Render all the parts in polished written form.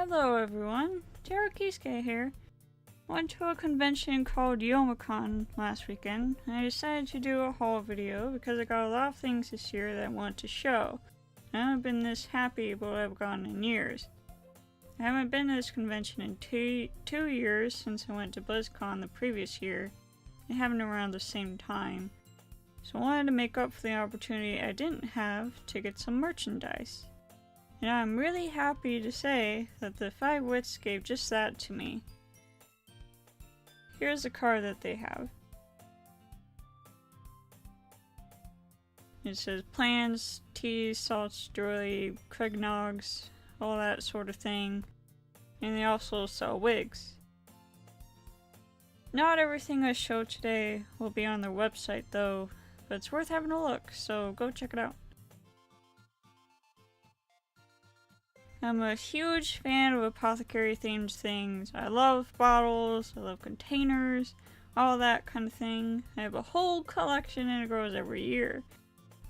Hello everyone, Terakisuke here. Went to a convention called Youmacon last weekend, and I decided to do a haul video because I got a lot of things this year that I want to show. I haven't been this happy about what I've gotten in years. I haven't been to this convention in two years since I went to BlizzCon the previous year. They happened around the same time. So I wanted to make up for the opportunity I didn't have to get some merchandise. And I'm really happy to say that the Five Wits gave just that to me. Here's the card that they have. It says plans, teas, salts, jewelry, Craignogs, all that sort of thing. And they also sell wigs. Not everything I show today will be on their website though, but it's worth having a look, so go check it out. I'm a huge fan of apothecary-themed things. I love bottles, I love containers, all that kind of thing. I have a whole collection and it grows every year.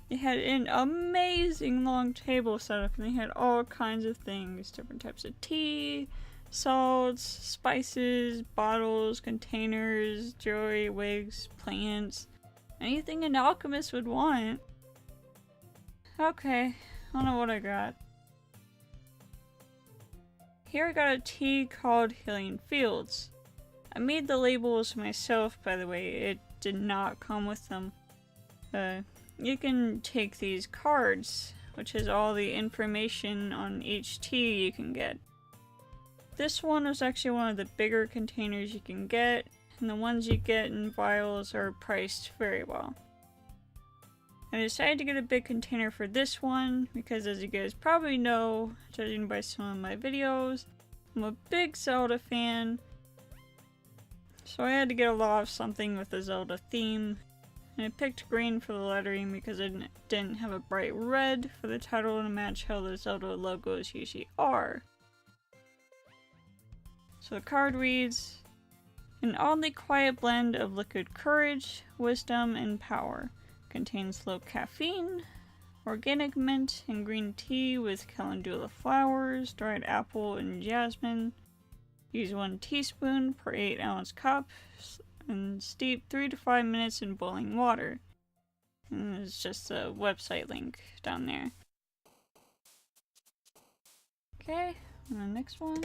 They had an amazing long table set up and they had all kinds of things. Different types of tea, salts, spices, bottles, containers, jewelry, wigs, plants. Anything an alchemist would want. Okay, I don't know what I got. Here I got a tea called Healing Fields. I made the labels myself, by the way. It did not come with them. You can take these cards, which has all the information on each tea you can get. This one is actually one of the bigger containers you can get, and the ones you get in vials are priced very well. I decided to get a big container for this one because, as you guys probably know, judging by some of my videos, I'm a big Zelda fan. So I had to get a lot of something with the Zelda theme. And I picked green for the lettering because I didn't have a bright red for the title to match how the Zelda logos usually are. So the card reads, an oddly quiet blend of liquid courage, wisdom, and power. Contains low caffeine, organic mint and green tea with calendula flowers, dried apple and jasmine. Use 1 teaspoon per 8-ounce cup and steep 3 to 5 minutes in boiling water. And there's just a website link down there. Okay, and the next one.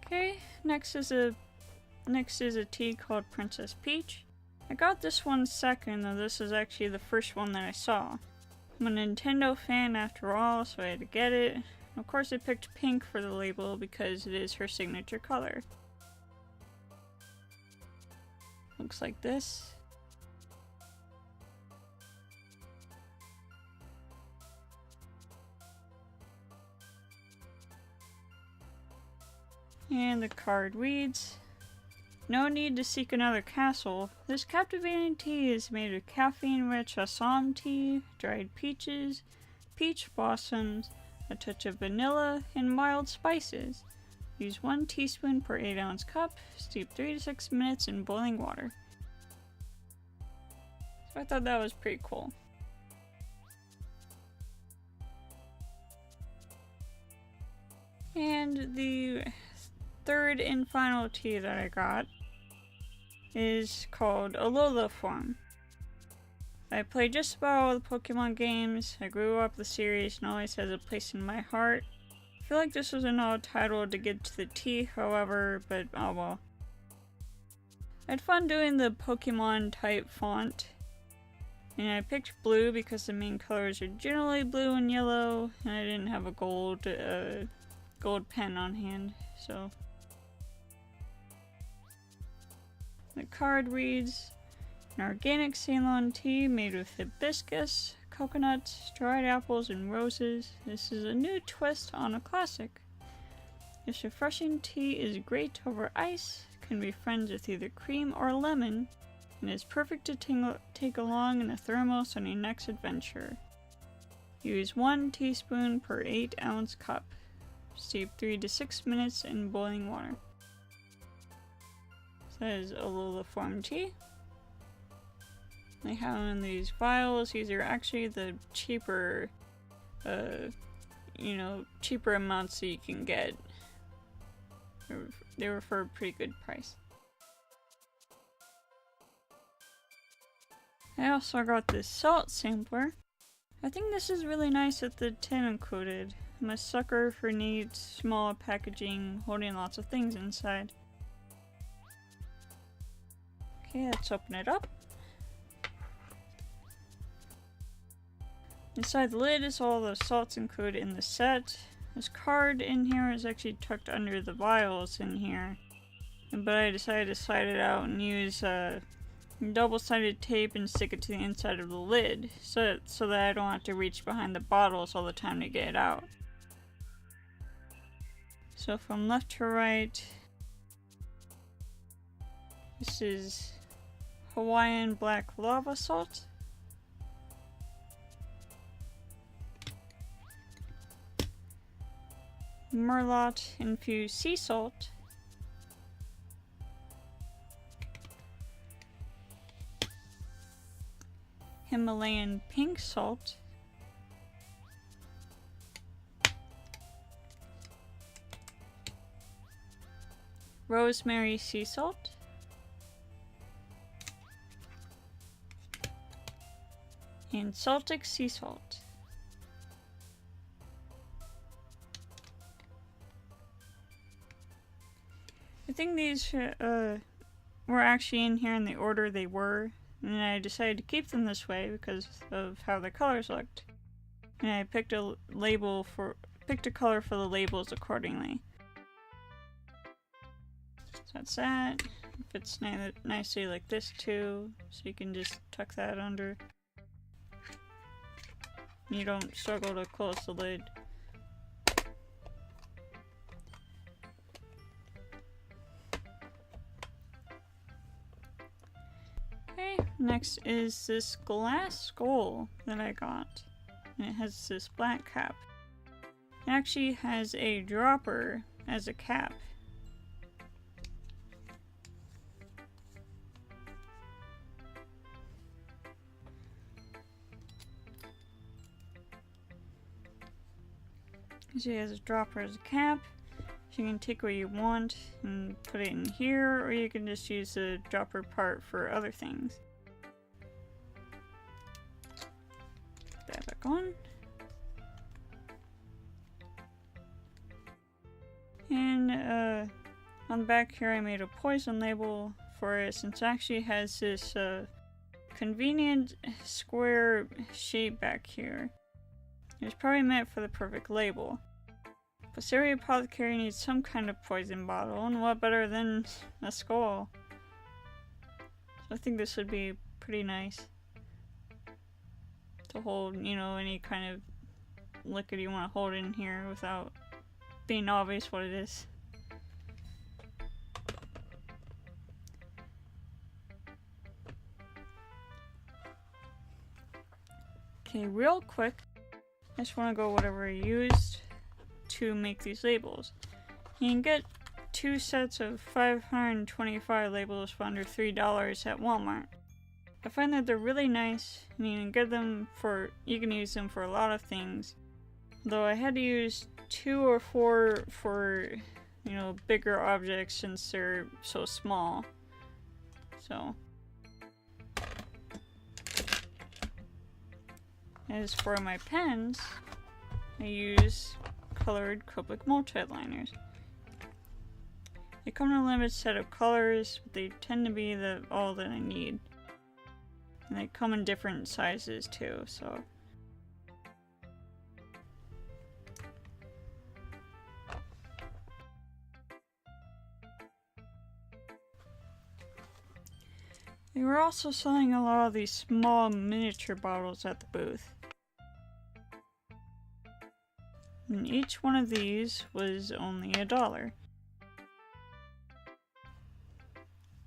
Okay, next is a tea called Princess Peach. I got this one second, though this is actually the first one that I saw. I'm a Nintendo fan after all, so I had to get it. Of course I picked pink for the label because it is her signature color. Looks like this. And the card reads, no need to seek another castle. This captivating tea is made of caffeine-rich Assam tea, dried peaches, peach blossoms, a touch of vanilla, and mild spices. Use 1 teaspoon per 8-ounce cup, steep 3 to 6 minutes in boiling water. So I thought that was pretty cool. And the third and final tea that I got is called Alola Form. I played just about all the Pokemon games. I grew up the series and always has a place in my heart. I feel like this was an odd title to get to the tea, however, but oh well. I had fun doing the Pokemon type font. And I picked blue because the main colors are generally blue and yellow, and I didn't have a gold pen on hand, so. The card reads, an organic Ceylon tea made with hibiscus, coconuts, dried apples, and roses. This is a new twist on a classic. This refreshing tea is great over ice, can be friends with either cream or lemon, and is perfect to take along in a thermos on your next adventure. Use 1 teaspoon per 8-ounce cup. Steep 3 to 6 minutes in boiling water. Says Ololiform tea. They have in these vials. These are actually the cheaper, cheaper amounts that you can get. They were for a pretty good price. I also got this salt sampler. I think this is really nice that the tin included. I'm a sucker for neat, small packaging holding lots of things inside. Okay, let's open it up. Inside the lid is all the salts included in the set. This card in here is actually tucked under the vials in here. But I decided to slide it out and use double-sided tape and stick it to the inside of the lid so that I don't have to reach behind the bottles all the time to get it out. So from left to right, this is Hawaiian black lava salt. Merlot infused sea salt. Himalayan pink salt. Rosemary sea salt. And Celtic sea salt. I think these were actually in here in the order they were, and I decided to keep them this way because of how the colors looked. And I picked a color for the labels accordingly. So that's that. It fits nicely like this too, so you can just tuck that under. You don't struggle to close the lid. Okay, next is this glass skull that I got. And it has this black cap. It actually has a dropper as a cap. So it has a dropper as a cap. So you can take what you want and put it in here, or you can just use the dropper part for other things. Put that back on. And on the back here I made a poison label for it, since it actually has this convenient square shape back here. It was probably meant for the perfect label. But Sayori Apothecary needs some kind of poison bottle, and what better than a skull? So I think this would be pretty nice to hold, any kind of liquid you want to hold in here without being obvious what it is. Okay, real quick, I just want to go whatever I used to make these labels. You can get 2 sets of 525 labels for under $3 at Walmart. I find that they're really nice, and you can use them for a lot of things. Though I had to use 2 or 4 for, bigger objects since they're so small. So, as for my pens, I use colored Copic multiliners. They come in a limited set of colors, but they tend to be all that I need. And they come in different sizes too, so. They were also selling a lot of these small miniature bottles at the booth. And each one of these was only $1.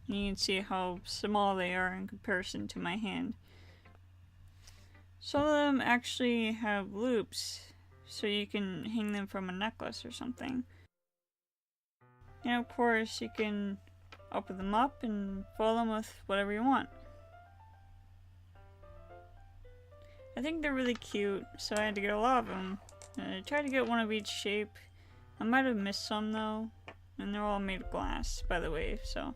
And you can see how small they are in comparison to my hand. Some of them actually have loops, so you can hang them from a necklace or something. And of course you can open them up and fill them with whatever you want. I think they're really cute, so I had to get a lot of them. I tried to get one of each shape. I might have missed some though, and they're all made of glass, by the way, so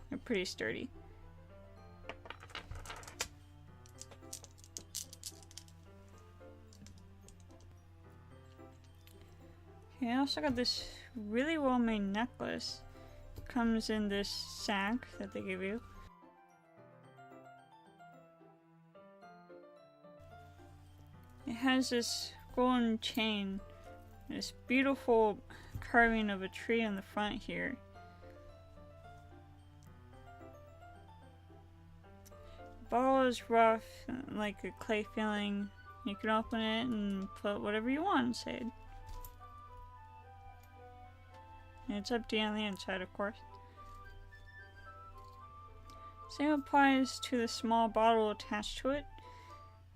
they're pretty sturdy. Okay, I also got this really well-made necklace. It comes in this sack that they give you. It has this golden chain, this beautiful carving of a tree in the front here. The bottle is rough, like a clay filling. You can open it and put whatever you want inside. And it's empty on the inside, of course. Same applies to the small bottle attached to it.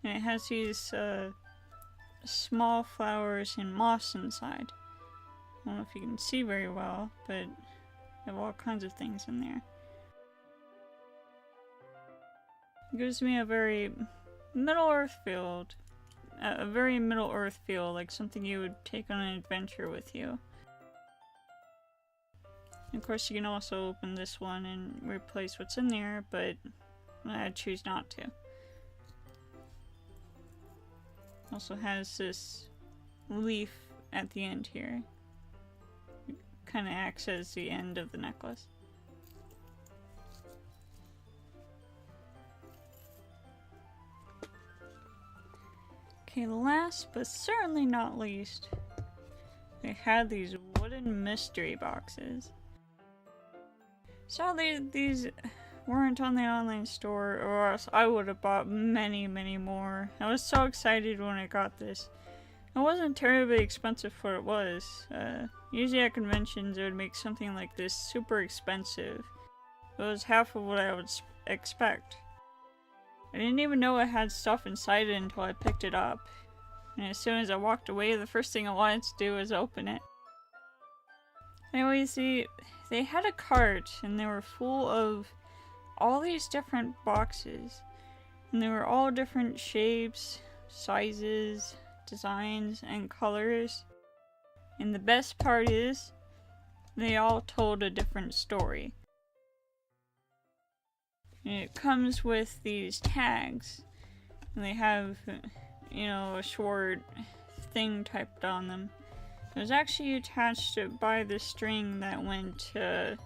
And it has these small flowers and moss inside. I don't know if you can see very well, but they have all kinds of things in there. It gives me a very Middle-earth feel. A very Middle-earth feel, like something you would take on an adventure with you. Of course, you can also open this one and replace what's in there, but I choose not to. Also has this leaf at the end here. It kind of acts as the end of the necklace. Okay, last but certainly not least, they had these wooden mystery boxes. Sadly, these weren't on the online store, or else I would have bought many, many more. I was so excited when I got this. It wasn't terribly expensive for what it was. Usually at conventions it would make something like this super expensive. It was half of what I would expect. I didn't even know it had stuff inside it until I picked it up. And as soon as I walked away, the first thing I wanted to do was open it. Anyways, they had a cart and they were full of all these different boxes. And they were all different shapes, sizes, designs, and colors. And the best part is, they all told a different story. And it comes with these tags. And they have, you know, a short thing typed on them. It was actually attached by the string that went, that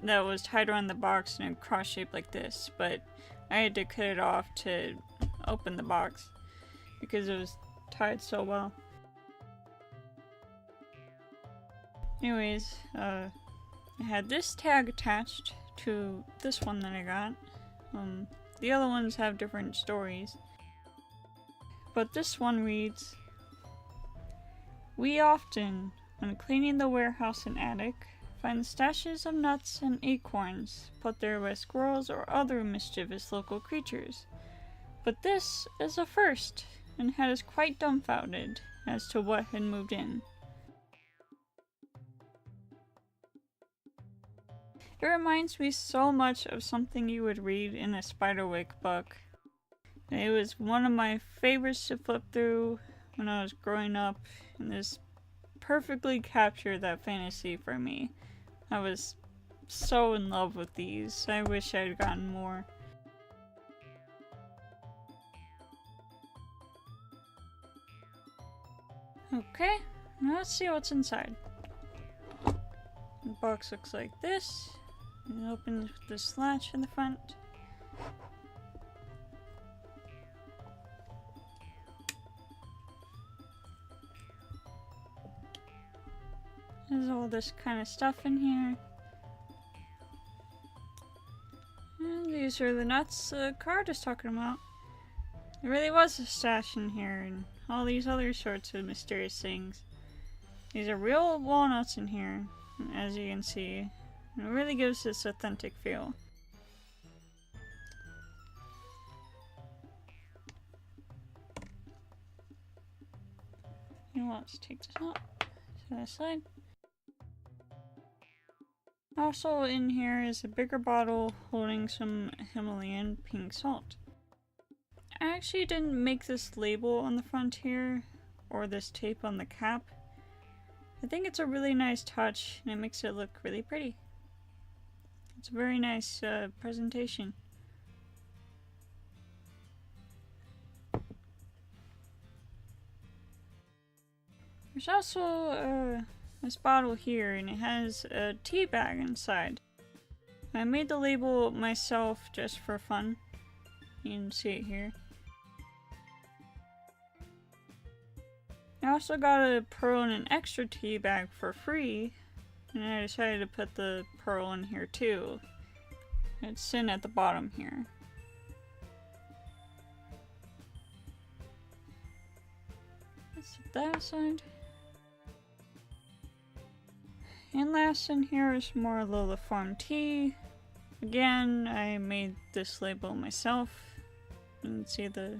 was tied around the box in a cross shape like this, but I had to cut it off to open the box because it was tied so well. Anyways, I had this tag attached to this one that I got. The other ones have different stories, but this one reads, "We often, when cleaning the warehouse and attic, find stashes of nuts and acorns put there by squirrels or other mischievous local creatures. But this is a first, and had us quite dumbfounded as to what had moved in." It reminds me so much of something you would read in a Spiderwick book. It was one of my favorites to flip through when I was growing up, and this perfectly captured that fantasy for me. I was so in love with these. I wish I had gotten more. Okay, now let's see what's inside. The box looks like this. It opens with this latch in the front. There's all this kind of stuff in here. And these are the nuts the card is talking about. There really was a stash in here and all these other sorts of mysterious things. These are real walnuts in here, as you can see. It really gives this authentic feel. You know what, let's take this out to the side. Also in here is a bigger bottle holding some Himalayan pink salt. I actually didn't make this label on the front here, or this tape on the cap. I think it's a really nice touch and it makes it look really pretty. It's a very nice presentation. There's also this bottle here, and it has a tea bag inside. I made the label myself just for fun. You can see it here. I also got a pearl in an extra tea bag for free, and I decided to put the pearl in here too. It's sitting at the bottom here. Let's set that aside. And last in here is more Lola Farm tea. Again, I made this label myself. You can see the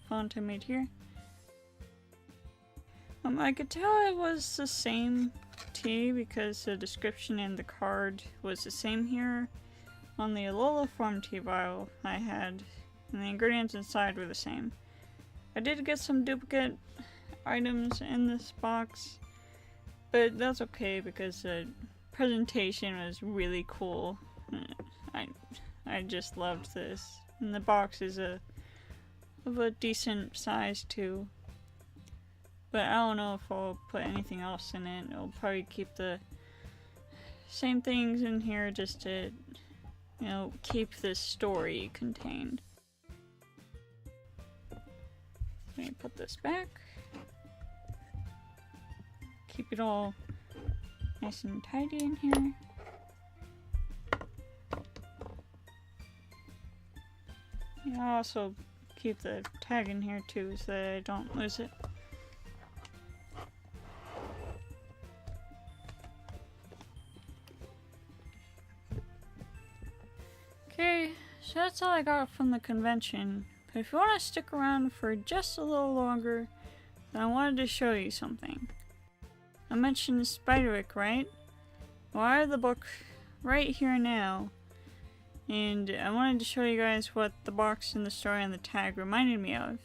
font I made here. I could tell it was the same tea because the description and the card was the same here. On the Lola Farm tea vial I had, and the ingredients inside were the same. I did get some duplicate items in this box, but that's okay because the presentation was really cool. I just loved this. And the box is of a decent size too. But I don't know if I'll put anything else in it. I'll probably keep the same things in here just to, you know, keep this story contained. Let me put this back. Keep it all nice and tidy in here. Yeah, I'll also keep the tag in here too so that I don't lose it. Okay, so that's all I got from the convention. But if you want to stick around for just a little longer, then I wanted to show you something. I mentioned Spiderwick, right? Well, I have the book right here now, and I wanted to show you guys what the box and the story and the tag reminded me of.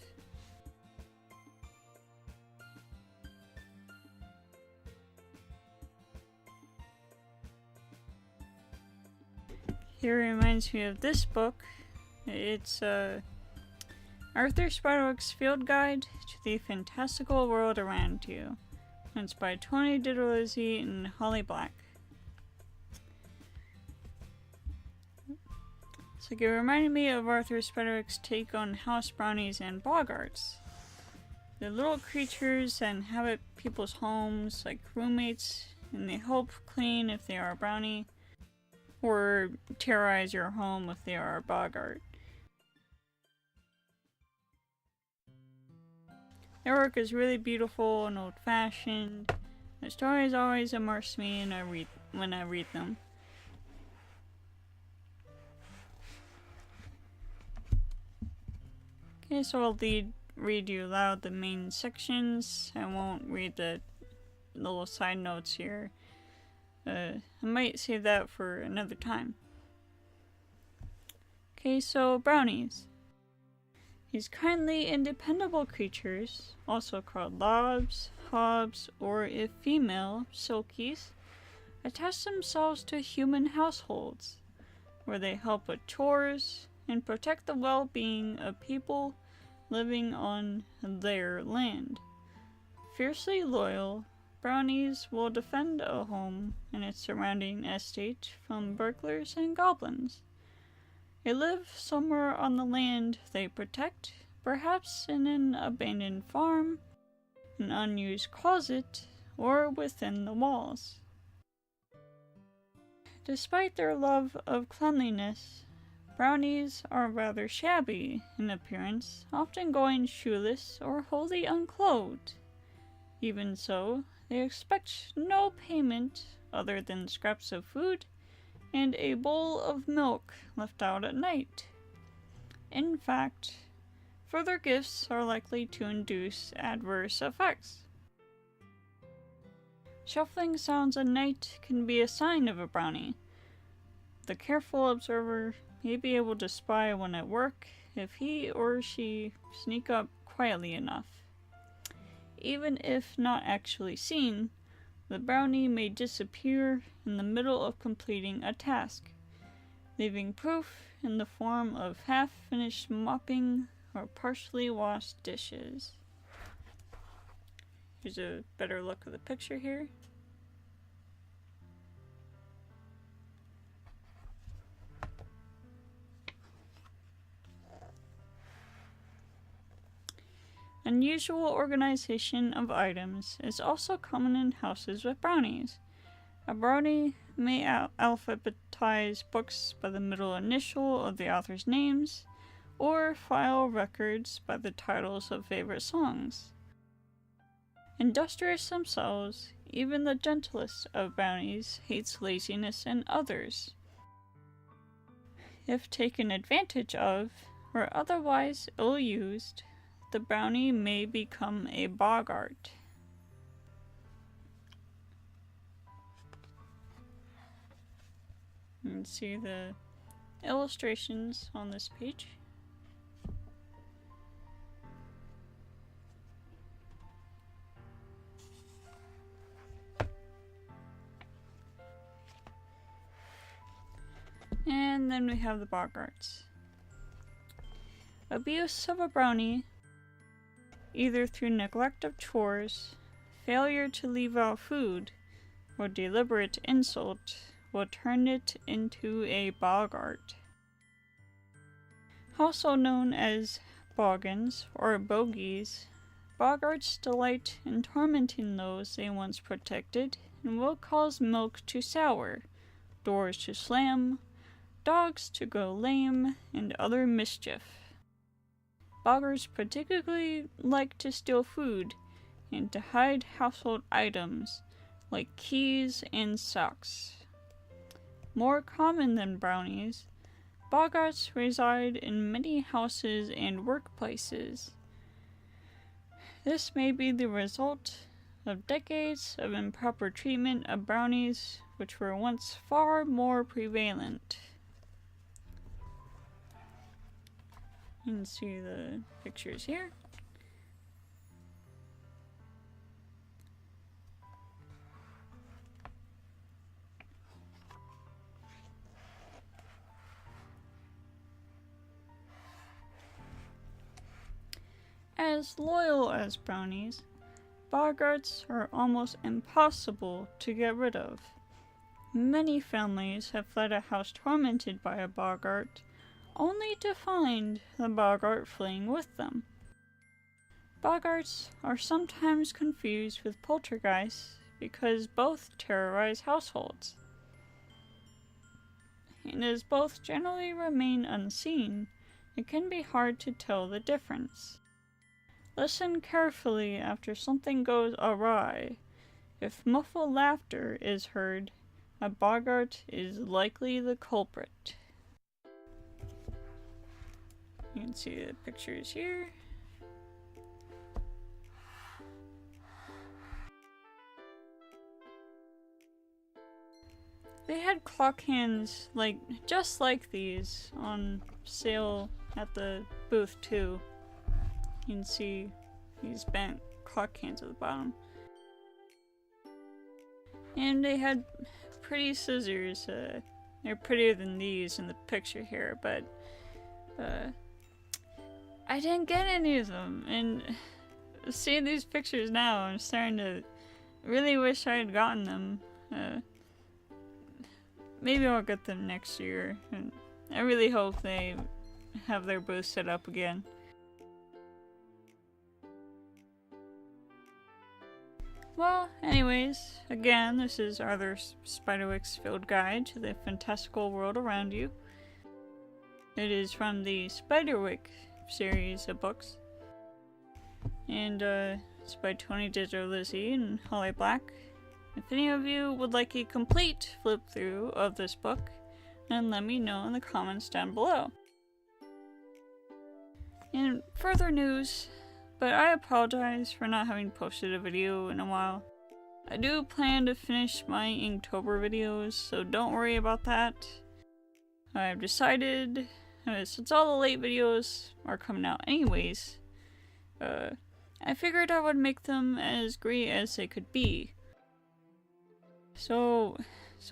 Here reminds me of this book. It's Arthur Spiderwick's Field Guide to the Fantastical World Around You. And it's by Tony Diterlizzi and Holly Black. So it reminded me of Arthur Spiderwick's take on house brownies and boggarts. They're little creatures that inhabit people's homes like roommates, and they help clean if they are a brownie, or terrorize your home if they are a boggart. Their work is really beautiful and old-fashioned. The stories always immerse me when I read them. Okay, so I'll read you aloud the main sections. I won't read the little side notes here. I might save that for another time. Okay, so brownies. These kindly and dependable creatures, also called lobs, hobs, or if female, silkies, attach themselves to human households, where they help with chores and protect the well-being of people living on their land. Fiercely loyal, brownies will defend a home and its surrounding estate from burglars and goblins. They live somewhere on the land they protect, perhaps in an abandoned farm, an unused closet, or within the walls. Despite their love of cleanliness, brownies are rather shabby in appearance, often going shoeless or wholly unclothed. Even so, they expect no payment other than scraps of food and a bowl of milk left out at night. In fact, further gifts are likely to induce adverse effects. Shuffling sounds at night can be a sign of a brownie. The careful observer may be able to spy one at work if he or she sneak up quietly enough. Even if not actually seen, the brownie may disappear in the middle of completing a task, leaving proof in the form of half-finished mopping or partially washed dishes. Here's a better look of the picture here. Unusual organization of items is also common in houses with brownies. A brownie may alphabetize books by the middle initial of the author's names, or file records by the titles of favorite songs. Industrious themselves, even the gentlest of brownies hates laziness in others. If taken advantage of, or otherwise ill-used, the brownie may become a boggart. You can see the illustrations on this page. And then we have the boggarts. Abuse of a brownie, either through neglect of chores, failure to leave out food, or deliberate insult, will turn it into a boggart. Also known as boggins or bogies, boggarts delight in tormenting those they once protected and will cause milk to sour, doors to slam, dogs to go lame, and other mischief. Boggarts particularly like to steal food and to hide household items like keys and socks. More common than brownies, boggarts reside in many houses and workplaces. This may be the result of decades of improper treatment of brownies, which were once far more prevalent. You can see the pictures here. As loyal as brownies, boggarts are almost impossible to get rid of. Many families have fled a house tormented by a boggart, only to find the boggart fleeing with them. Boggarts are sometimes confused with poltergeists because both terrorize households. And as both generally remain unseen, it can be hard to tell the difference. Listen carefully after something goes awry. If muffled laughter is heard, a boggart is likely the culprit. You can see the pictures here. They had clock hands just like these on sale at the booth too. You can see these bent clock hands at the bottom. And they had pretty scissors. They're prettier than these in the picture here, but I didn't get any of them. And seeing these pictures now, I'm starting to really wish I had gotten them. Maybe I'll get them next year. And I really hope they have their booth set up again. Well, anyways, again, this is Arthur Spiderwick's Field Guide to the Fantastical World Around You. It is from the Spiderwick series of books. And it's by Tony Diterlizzi and Holly Black. If any of you would like a complete flip through of this book, then let me know in the comments down below. In further news, but I apologize for not having posted a video in a while. I do plan to finish my Inktober videos, so don't worry about that. I've decided, since all the late videos are coming out anyways, I figured I would make them as great as they could be. So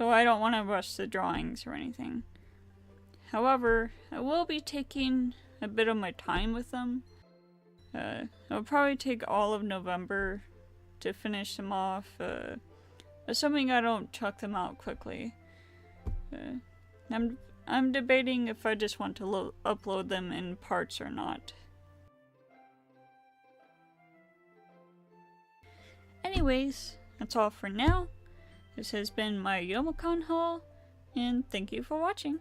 I don't want to rush the drawings or anything. However, I will be taking a bit of my time with them. It'll probably take all of November to finish them off, assuming I don't chuck them out quickly. I'm debating if I just want to upload them in parts or not. Anyways, that's all for now. This has been my Youmacon haul, and thank you for watching.